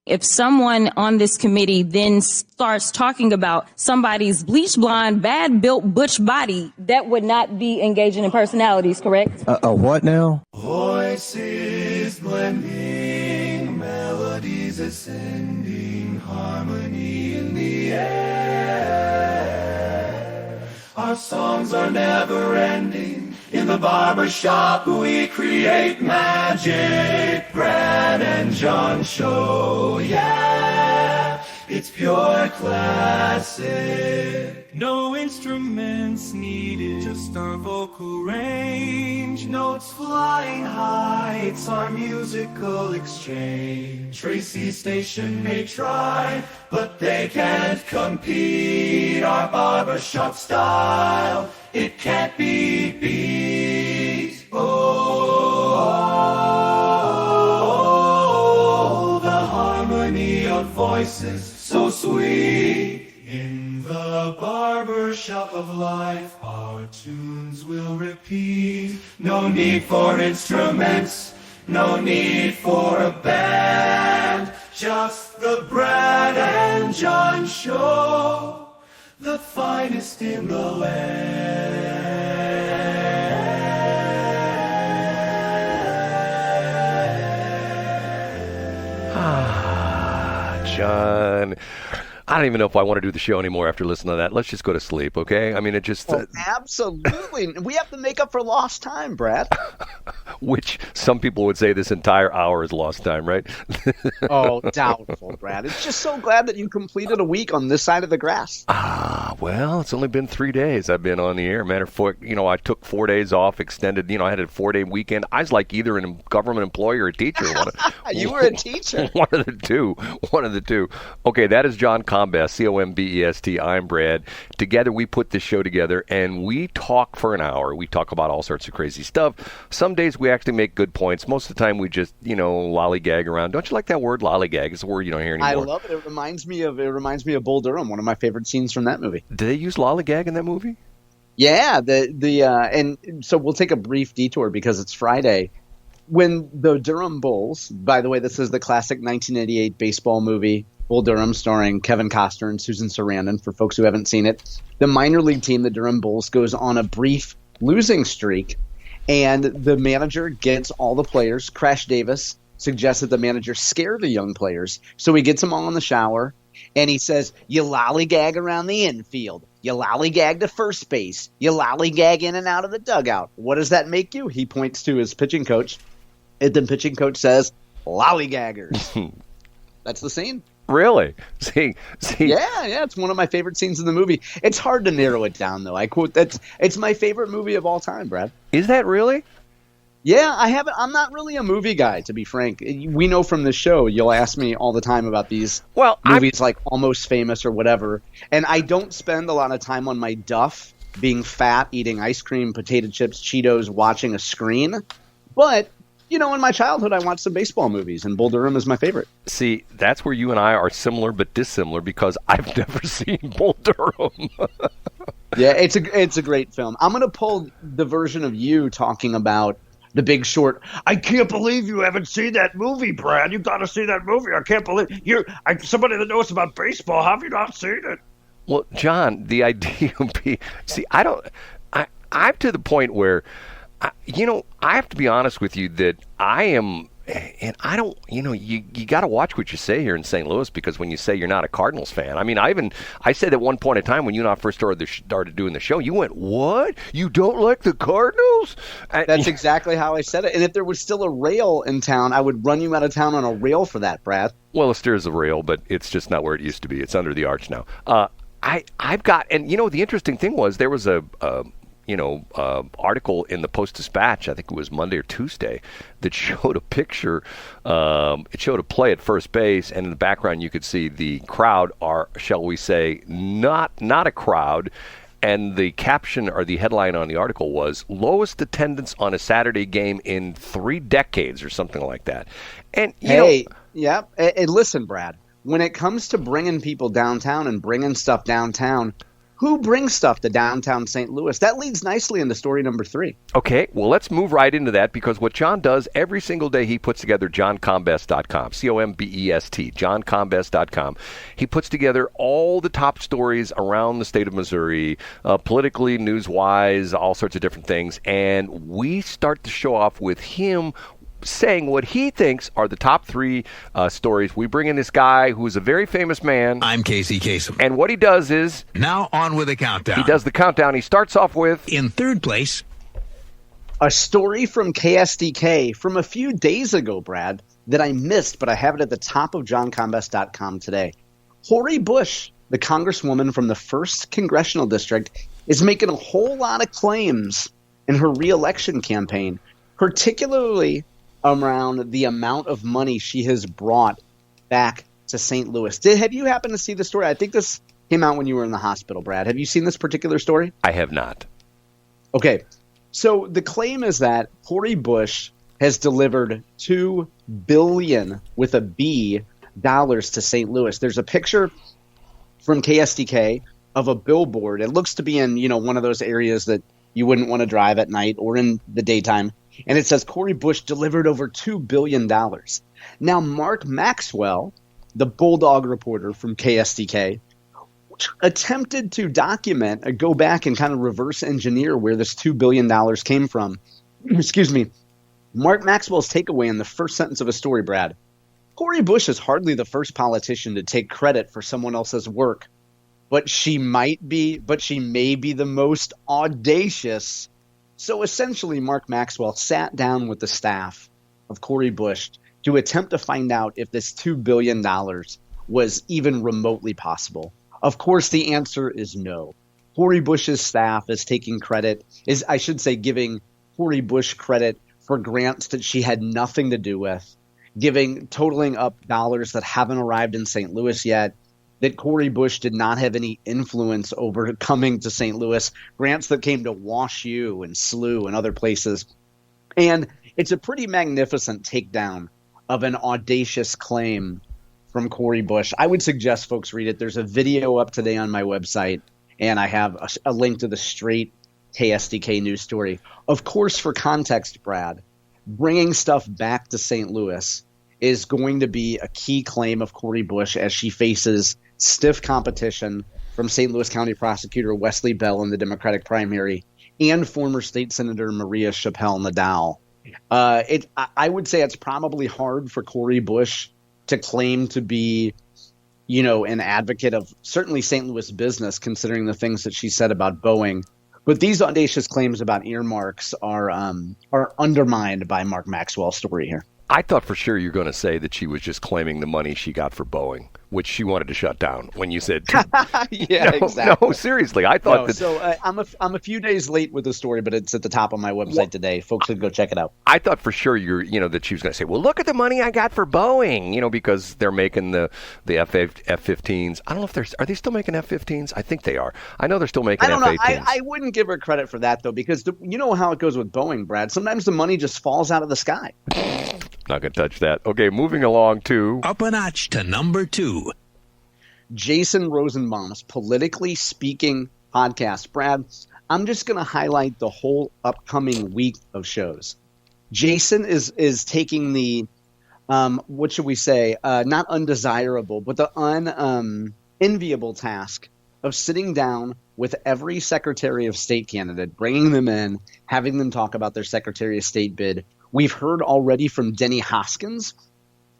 If someone on this committee then starts talking about somebody's bleach blonde, bad built butch body, that would not be engaging in personalities, correct? A what now? Voices blending, melodies ascending, harmony in the air. Our songs are never ending. In the barber shop we create magic. Brad and John show, yeah, it's pure classic. No instruments needed, just our vocal range. Notes flying high, it's our musical exchange. Tracy's station may try, but they can't compete. Our barbershop style, it can't be beat. Oh, the harmony of voices, so sweet. In the barbershop of life, our tunes will repeat. No need for instruments, no need for a band. Just the Brad and John show, the finest in the land. John, I don't even know if I want to do the show anymore after listening to that. Let's just go to sleep, okay? I mean, it just... absolutely. We have to make up for lost time, Brad. Which some people would say this entire hour is lost time, right? Oh, doubtful, Brad. It's just so glad that you completed a week on this side of the grass. Well, it's only been 3 days I've been on the air. Matter of fact, I took 4 days off, extended, I had a 4-day weekend. I was like either a government employee or a teacher. You were a teacher. One of the two. Okay, that is John Combest, C-O-M-B-E-S-T. I'm Brad. Together we put this show together and we talk for an hour. We talk about all sorts of crazy stuff. Some days we actually make good points. Most of the time we just, lollygag around. Don't you like that word, lollygag? It's a word you don't hear anymore. I love it. It reminds me of Bull Durham, one of my favorite scenes from that movie. Did they use lollygag in that movie? Yeah, and so we'll take a brief detour because it's Friday. When the Durham Bulls, by the way, this is the classic 1988 baseball movie, Bull Durham, starring Kevin Costner and Susan Sarandon, for folks who haven't seen it. The minor league team, the Durham Bulls, goes on a brief losing streak, and the manager gets all the players. Crash Davis suggests that the manager scare the young players, so he gets them all in the shower, and he says, you lollygag around the infield. You lollygag to first base. You lollygag in and out of the dugout. What does that make you? He points to his pitching coach, and the pitching coach says, lollygaggers. That's the scene. Really? See. Yeah, it's one of my favorite scenes in the movie. It's hard to narrow it down, though. I quote it's my favorite movie of all time, Brad. Is that really? Yeah, I'm not really a movie guy, to be frank. We know from the show, you'll ask me all the time about these movies like Almost Famous or whatever, and I don't spend a lot of time on my duff being fat, eating ice cream, potato chips, Cheetos, watching a screen. But in my childhood, I watched some baseball movies, and Bull Durham is my favorite. See, that's where you and I are similar but dissimilar, because I've never seen Bull Durham. Yeah, it's a great film. I'm going to pull the version of you talking about The Big Short. I can't believe you haven't seen that movie, Brad. You got to see that movie. I can't believe somebody that knows about baseball. How have you not seen it? Well, John, the idea would be, I'm to the point where, I have to be honest with you that I am, and I don't, you got to watch what you say here in St. Louis, because when you say you're not a Cardinals fan, I mean, I said at one point in time when you and I first started doing the show, you went, what? You don't like the Cardinals? That's exactly how I said it. And if there was still a rail in town, I would run you out of town on a rail for that, Brad. Well, there's a rail, but it's just not where it used to be. It's under the arch now. I've got, and the interesting thing was there was a article in the Post-Dispatch, I think it was Monday or Tuesday, that showed a picture. It showed a play at first base, and in the background you could see the crowd are, shall we say, not a crowd. And the caption or the headline on the article was lowest attendance on a Saturday game in 3 decades or something like that. And And listen, Brad, when it comes to bringing people downtown and bringing stuff downtown, Who brings stuff to downtown St. Louis? That leads nicely into story number 3. Okay, well, let's move right into that, because what John does every single day, he puts together johncombest.com, C-O-M-B-E-S-T, johncombest.com. He puts together all the top stories around the state of Missouri, politically, news-wise, all sorts of different things, and we start to show off with him saying what he thinks are the top 3 stories. We bring in this guy who's a very famous man. I'm Casey Kasem. And what he does is... Now on with the countdown. He does the countdown. He starts off with... In third place... A story from KSDK from a few days ago, Brad, that I missed, but I have it at the top of johncombest.com today. Cori Bush, the congresswoman from the 1st Congressional District, is making a whole lot of claims in her re-election campaign, particularly around the amount of money she has brought back to St. Louis. Have you happened to see the story? I think this came out when you were in the hospital, Brad. Have you seen this particular story? I have not. Okay. So the claim is that Cori Bush has delivered $2 billion with a B dollars to St. Louis. There's a picture from KSDK of a billboard. It looks to be in, one of those areas that you wouldn't want to drive at night or in the daytime. And it says Cori Bush delivered over $2 billion. Now, Mark Maxwell, the Bulldog reporter from KSDK, attempted to document, go back and kind of reverse engineer where this $2 billion came from. Excuse me. Mark Maxwell's takeaway in the first sentence of a story, Brad. Cori Bush is hardly the first politician to take credit for someone else's work, but she may be the most audacious. So essentially, Mark Maxwell sat down with the staff of Cori Bush to attempt to find out if this $2 billion was even remotely possible. Of course, the answer is no. Cori Bush's staff is taking credit, giving Cori Bush credit for grants that she had nothing to do with, totaling up dollars that haven't arrived in St. Louis yet, that Cori Bush did not have any influence over coming to St. Louis, grants that came to Wash U and SLU and other places. And it's a pretty magnificent takedown of an audacious claim from Cori Bush. I would suggest folks read it. There's a video up today on my website, and I have a link to the straight KSDK news story. Of course, for context, Brad, bringing stuff back to St. Louis is going to be a key claim of Cori Bush as she faces stiff competition from St. Louis County Prosecutor Wesley Bell in the Democratic primary and former State Senator Maria Chappelle-Nadal. I would say it's probably hard for Cori Bush to claim to be, an advocate of certainly St. Louis business, considering the things that she said about Boeing. But these audacious claims about earmarks are undermined by Mark Maxwell's story here. I thought for sure you were going to say that she was just claiming the money she got for Boeing, which she wanted to shut down when you said yeah, no, exactly. No, seriously, I thought that. So I'm a few days late with the story, but it's at the top of my website today. Folks should go check it out. I thought for sure that she was going to say, well, look at the money I got for Boeing, because they're making the F-15s. I don't know if are they still making F-15s? I think they are. I know they're still making F-15s. I don't know. I wouldn't give her credit for that, though, because you know how it goes with Boeing, Brad. Sometimes the money just falls out of the sky. Not going to touch that. Okay, moving along to... Up a notch to number 2. Jason Rosenbaum's Politically Speaking podcast. Brad, I'm just going to highlight the whole upcoming week of shows. Jason is taking the, what should we say, not undesirable, but the unenviable task of sitting down with every Secretary of State candidate, bringing them in, having them talk about their Secretary of State bid. We've heard already from Denny Hoskins,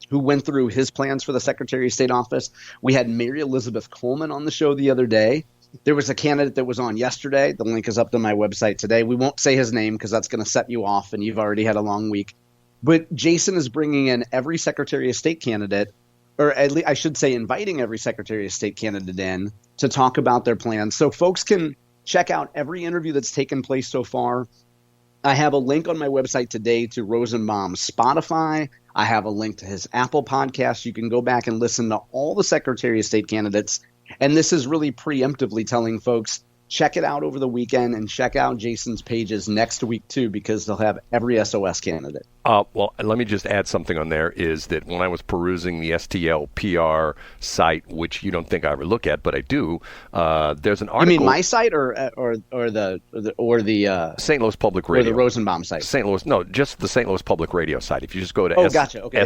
who went through his plans for the Secretary of State office. We had Mary Elizabeth Coleman on the show the other day. There was a candidate that was on yesterday. The link is up to my website today. We won't say his name because that's going to set you off, and you've already had a long week. But Jason is bringing in every Secretary of State candidate, or at least I should say inviting every Secretary of State candidate in to talk about their plans. So folks can check out every interview that's taken place so far. I have a link on my website today to Rosenbaum's Spotify. I have a link to his Apple podcast. You can go back and listen to all the Secretary of State candidates. And this is really preemptively telling folks check it out over the weekend and check out Jason's pages next week too, because they'll have every SOS candidate. Well, let me just add something on there, is that when I was perusing the STL PR site, which you don't think I ever look at, but I do, there's an article. You mean my site or the St. Louis Public Radio? Or the Rosenbaum site? Just the St. Louis Public Radio site. If you just go to gotcha. Okay,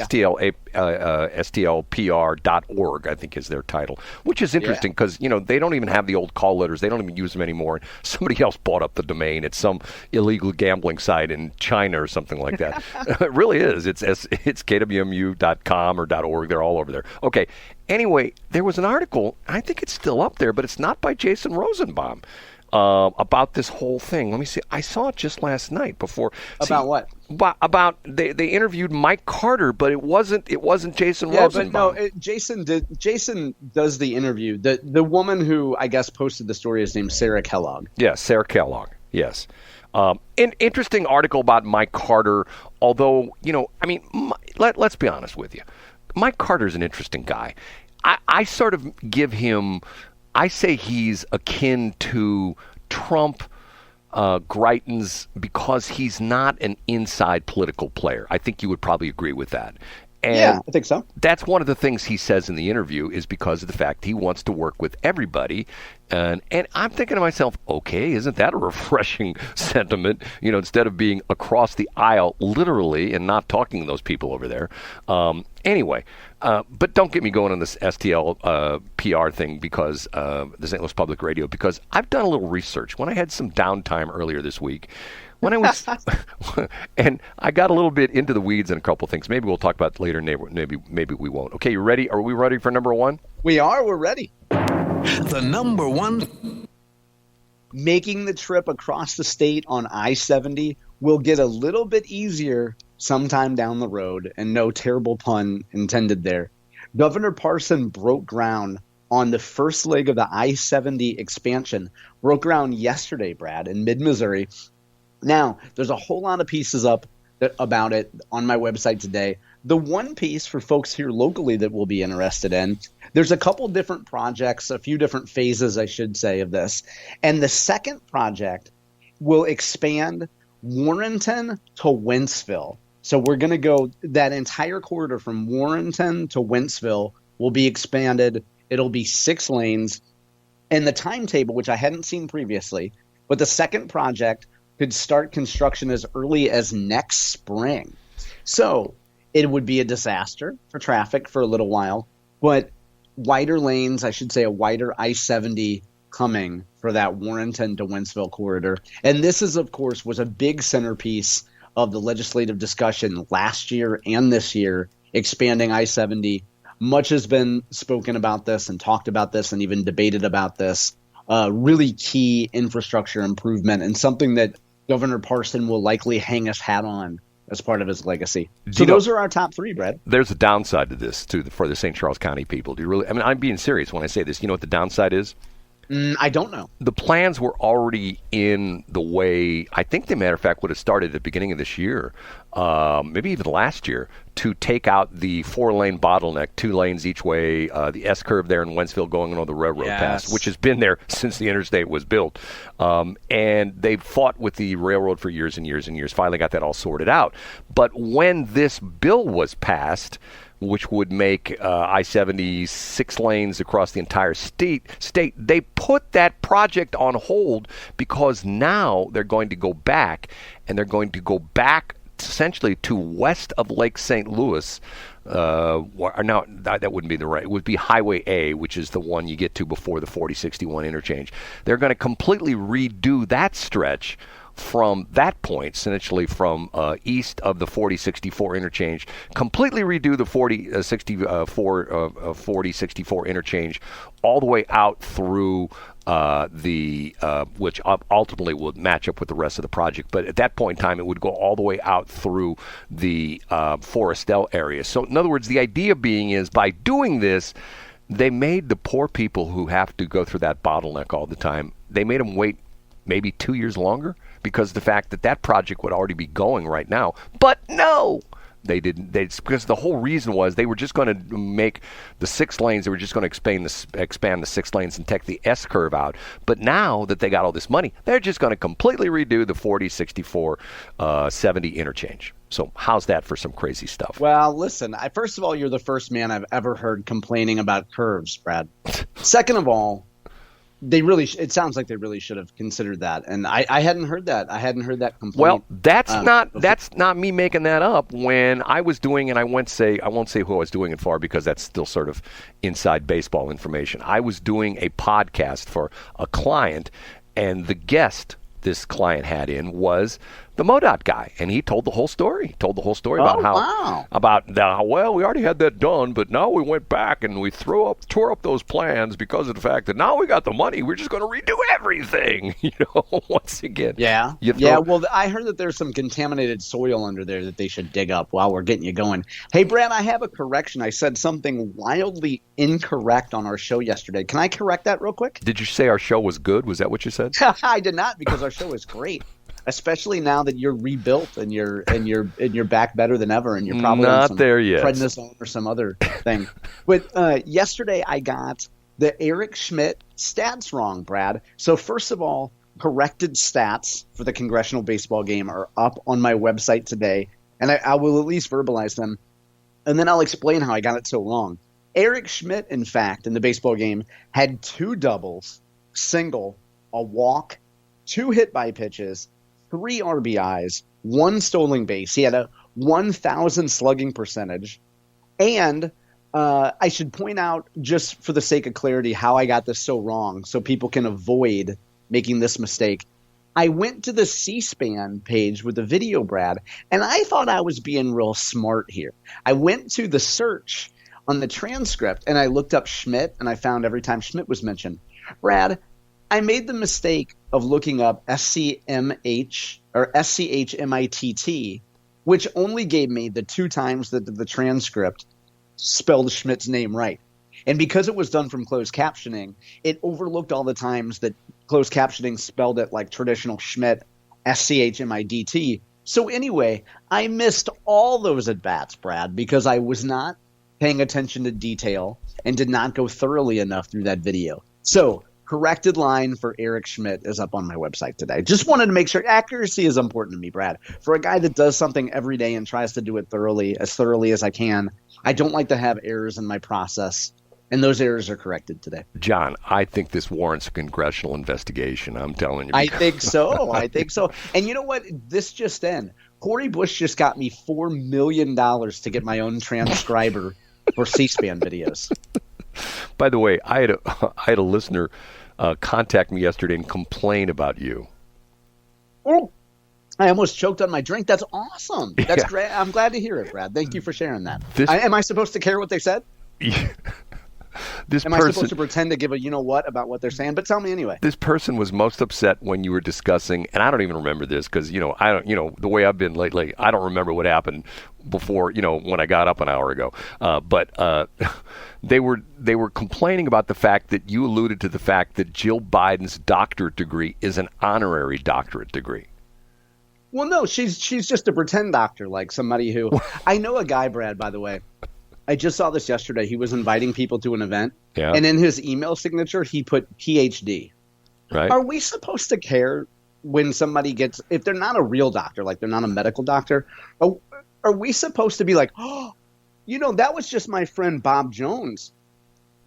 STLPR.org, I think is their title, which is interesting because, they don't even have the old call letters. They don't even use them anymore. Somebody else bought up the domain. It's some illegal gambling site in China or something like that. It really is. It's kwmu.com or .org. They're all over there. Okay. Anyway, there was an article. I think it's still up there, but it's not by Jason Rosenbaum, about this whole thing. Let me see. I saw it just last night before. About what? About they interviewed Mike Carter, but it wasn't Jason Rosenbaum. But no, Jason does the interview. The woman who I guess posted the story is named Sarah Kellogg. Yes, Sarah Kellogg. Yes. An interesting article about Mike Carter, although, let's be honest with you. Mike Carter's an interesting guy. I sort of give him, I say he's akin to Trump, Greitens, because he's not an inside political player. I think you would probably agree with that. And yeah, I think so. That's one of the things he says in the interview, is because of the fact he wants to work with everybody. And I'm thinking to myself, okay, isn't that a refreshing sentiment? Instead of being across the aisle literally and not talking to those people over there. Anyway, but don't get me going on this STL PR thing, because the St. Louis Public Radio, because I've done a little research. When I had some downtime earlier this week, when I was, and I got a little bit into the weeds in a couple things. Maybe we'll talk about it later. Maybe we won't. Okay, you ready? Are we ready for number one? We are. We're ready. The number one. Making the trip across the state on I-70 will get a little bit easier sometime down the road, and no terrible pun intended there. Governor Parson broke ground on the first leg of the I-70 expansion. Broke ground yesterday, Brad, in mid-Missouri. Now, there's a whole lot of pieces up about it on my website today. The one piece for folks here locally that we'll be interested in, there's a couple different projects, a few different phases, I should say, of this. And the second project will expand Warrenton to Wentzville. So we're going to go, that entire corridor from Warrenton to Wentzville will be expanded. It'll be 6 lanes. And the timetable, which I hadn't seen previously, but the second project could start construction as early as next spring. So it would be a disaster for traffic for a little while, but wider lanes, I should say a wider I-70 coming for that Warrenton to Wentzville corridor. And this is, of course, was a big centerpiece of the legislative discussion last year and this year, expanding I-70. Much has been spoken about this and talked about this and even debated about this. Really key infrastructure improvement, and something that Governor Parson will likely hang his hat on as part of his legacy. So those are our top 3, Brad. There's a downside to this, too, for the St. Charles County people. Do you really? I mean, I'm being serious when I say this. You know what the downside is? I don't know. The plans were already in the way. I think, the matter of fact, would have started at the beginning of this year, maybe even last year, to take out the 4-lane bottleneck, 2 lanes each way, the S-curve there in Wentzville going on the railroad pass, which has been there since the interstate was built. And they've fought with the railroad for years and years and years, finally got that all sorted out. But when this bill was passed, which would make I-70 6 lanes across the entire state, they put that project on hold, because now they're going to go back, and they're going to go back essentially to west of Lake St. Louis. Now, that wouldn't be the right. It would be Highway A, which is the one you get to before the 4061 interchange. They're going to completely redo that stretch from that point, essentially from east of the 4064 interchange, completely redo the 4064 interchange all the way out through which ultimately would match up with the rest of the project. But at that point in time, it would go all the way out through the Forestell area. So in other words, the idea being is, by doing this, they made the poor people who have to go through that bottleneck all the time, they made them wait maybe 2 years longer, because of the fact that project would already be going right now. But no, They didn't. Because the whole reason was they were just going to make the 6 lanes. They were just going to expand the 6 lanes and take the S curve out. But now that they got all this money, they're just going to completely redo the 40, 64, 70 interchange. So how's that for some crazy stuff? Well, listen, first of all, you're the first man I've ever heard complaining about curves, Brad. Second of all, it sounds like they really should have considered that. And I hadn't heard that. I hadn't heard that complaint. Well, that's not me making that up. When I was doing, and I won't say who I was doing it for because that's still sort of inside baseball information. I was doing a podcast for a client, and the guest this client had in was the MoDOT guy, and he told the whole story. He told the whole story about we already had that done, but now we went back and we tore up those plans because of the fact that now we got the money. We're just going to redo everything, once again. Yeah. Well, I heard that there's some contaminated soil under there that they should dig up while we're getting you going. Hey, Brad, I have a correction. I said something wildly incorrect on our show yesterday. Can I correct that real quick? Did you say our show was good? Was that what you said? I did not, because our show is great. Especially now that you're rebuilt and you're back better than ever, and you're probably not on some there yet, prednisone or some other thing. But yesterday I got the Eric Schmitt stats wrong, Brad. So first of all, corrected stats for the Congressional Baseball Game are up on my website today, and I will at least verbalize them, and then I'll explain how I got it so wrong. Eric Schmitt, in fact, in the baseball game, had 2 doubles, single, a walk, 2 hit by pitches, 3 RBIs, 1 stolen base. He had a 1,000 slugging percentage. And I should point out, just for the sake of clarity, how I got this so wrong so people can avoid making this mistake. I went to the C-SPAN page with the video, Brad, and I thought I was being real smart here. I went to the search on the transcript, and I looked up Schmitt, and I found every time Schmitt was mentioned. Brad, I made the mistake of looking up SCMH or SCHMITT, which only gave me the 2 times that the transcript spelled Schmidt's name right. And because it was done from closed captioning, it overlooked all the times that closed captioning spelled it like traditional Schmitt, SCHMIDT. So anyway, I missed all those at-bats, Brad, because I was not paying attention to detail and did not go thoroughly enough through that video. So corrected line for Eric Schmitt is up on my website today. Just wanted to make sure. Accuracy is important to me, Brad. For a guy that does something every day and tries to do it thoroughly as I can, I don't like to have errors in my process, and those errors are corrected today. John, I think this warrants a congressional investigation. I'm telling you. I think so. And you know what? This just in. Cori Bush just got me $4 million to get my own transcriber for C-SPAN videos. By the way, I had a listener contact me yesterday and complain about you. Oh, I almost choked on my drink. That's awesome. That's great. I'm glad to hear it, Brad. Thank you for sharing that. Am I supposed to care what they said? Am I supposed to pretend to give a you-know-what about what they're saying? But tell me anyway. This person was most upset when you were discussing, and I don't even remember this because, I don't, the way I've been lately, I don't remember what happened before, when I got up an hour ago. But they were complaining about the fact that you alluded to the fact that Jill Biden's doctorate degree is an honorary doctorate degree. Well, no, she's just a pretend doctor, like somebody who I know a guy, Brad, by the way. I just saw this yesterday. He was inviting people to an event, and in his email signature, he put Ph.D. Right. Are we supposed to care when somebody gets, if they're not a real doctor, like they're not a medical doctor, are we supposed to be like, oh, that was just my friend Bob Jones?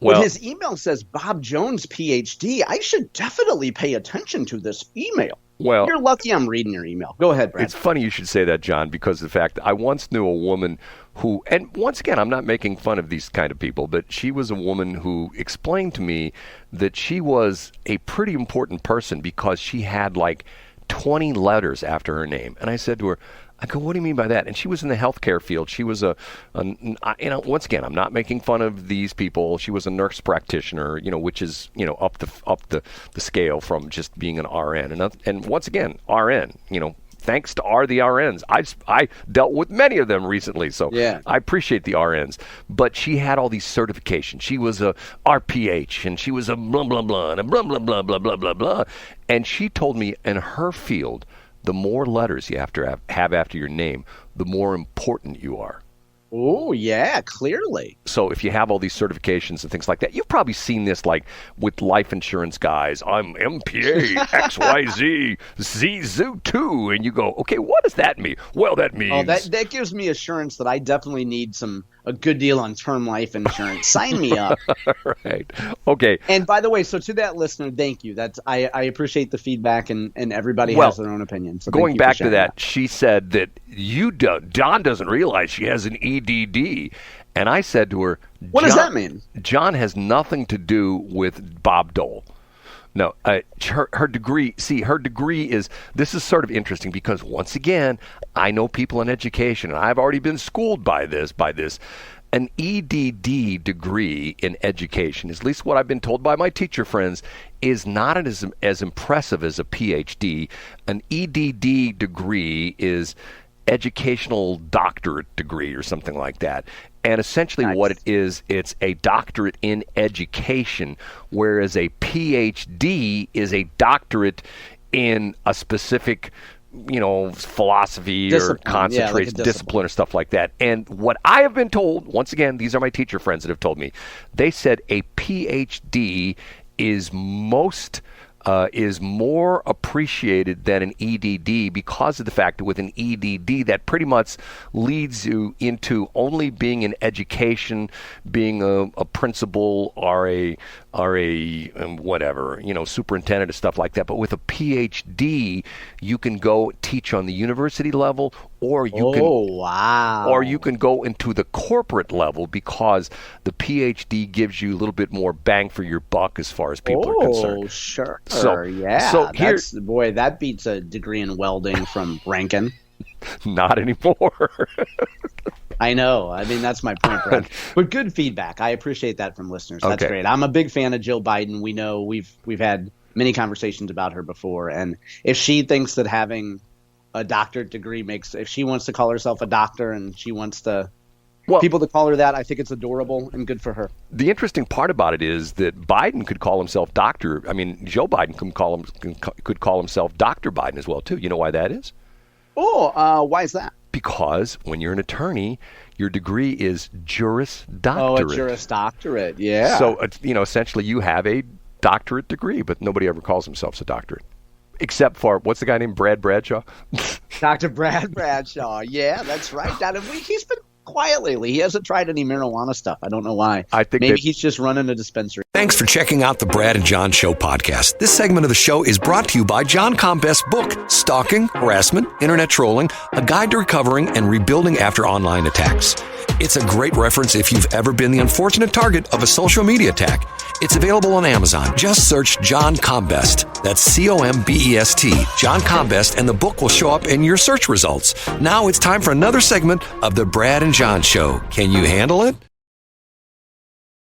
Well, when his email says Bob Jones, Ph.D., I should definitely pay attention to this email. Well, you're lucky I'm reading your email. Go ahead, Brad. It's funny you should say that, John, because of the fact that I once knew a woman who, and once again, I'm not making fun of these kind of people, but she was a woman who explained to me that she was a pretty important person because she had like 20 letters after her name. And I said to her, I go, what do you mean by that? And she was in the healthcare field. She was once again, I'm not making fun of these people. She was a nurse practitioner, which is, up the scale from just being an RN. And once again, RN, thanks to the RNs. I dealt with many of them recently, so yeah. I appreciate the RNs. But she had all these certifications. She was a RPH, and she was a blah, blah, blah, and a blah, blah, blah, blah, blah, blah, blah. And she told me in her field, the more letters you have to have after your name, the more important you are. Oh, yeah, clearly. So if you have all these certifications and things like that, you've probably seen this like with life insurance guys. I'm MPA XYZ ZZoo2, and you go, okay, what does that mean? Well, that means that gives me assurance that I definitely need a good deal on term life insurance. Sign me up. Right. Okay. And by the way, so to that listener, thank you. I appreciate the feedback, and everybody has their own opinion. So going back to that, she said that John doesn't realize she has an EDD. And I said to her, what does that mean? John has nothing to do with Bob Dole. No, her degree, this is sort of interesting because once again, I know people in education, and I've already been schooled by this. An EDD degree in education, at least what I've been told by my teacher friends, is not as impressive as a Ph.D. An EDD degree is educational doctorate degree or something like that. And essentially what it is, it's a doctorate in education, whereas a Ph.D. is a doctorate in a specific, philosophy discipline, or concentration, discipline or stuff like that. And what I have been told, once again, these are my teacher friends that have told me, they said a Ph.D. is more appreciated than an EDD because of the fact that with an EDD that pretty much leads you into only being in education, being a principal or a whatever, superintendent and stuff like that. But with a PhD, you can go teach on the university level, or you can go into the corporate level because the PhD gives you a little bit more bang for your buck as far as people are concerned. Oh, sure. So that beats a degree in welding from Rankin. Not anymore. I know. I mean, that's my point, Brad. But good feedback. I appreciate that from listeners. That's Okay. great. I'm a big fan of Jill Biden. We know we've had many conversations about her before, and if she thinks that having a doctorate degree if she wants to call herself a doctor and she wants people to call her that, I think it's adorable and good for her. The interesting part about it is that Biden could call himself Doctor. I mean, Joe Biden could call himself Dr. Biden as well, too. You know why that is? Why is that? Because when you're an attorney, your degree is Juris Doctorate. Oh, a Juris Doctorate, yeah. So, essentially you have a doctorate degree, but nobody ever calls themselves a doctorate. Except for, what's the guy named Brad Bradshaw? Dr. Brad Bradshaw. Yeah, that's right. He's been quiet lately. He hasn't tried any marijuana stuff. I don't know why. I think maybe he's just running a dispensary. Thanks for checking out the Brad and John Show podcast. This segment of the show is brought to you by John Combest's book, Stalking, Harassment, Internet Trolling, A Guide to Recovering and Rebuilding After Online Attacks. It's a great reference if you've ever been the unfortunate target of a social media attack. It's available on Amazon. Just search John Combest. That's Combest, John Combest, and the book will show up in your search results. Now it's time for another segment of the Brad and John Show. Can you handle it?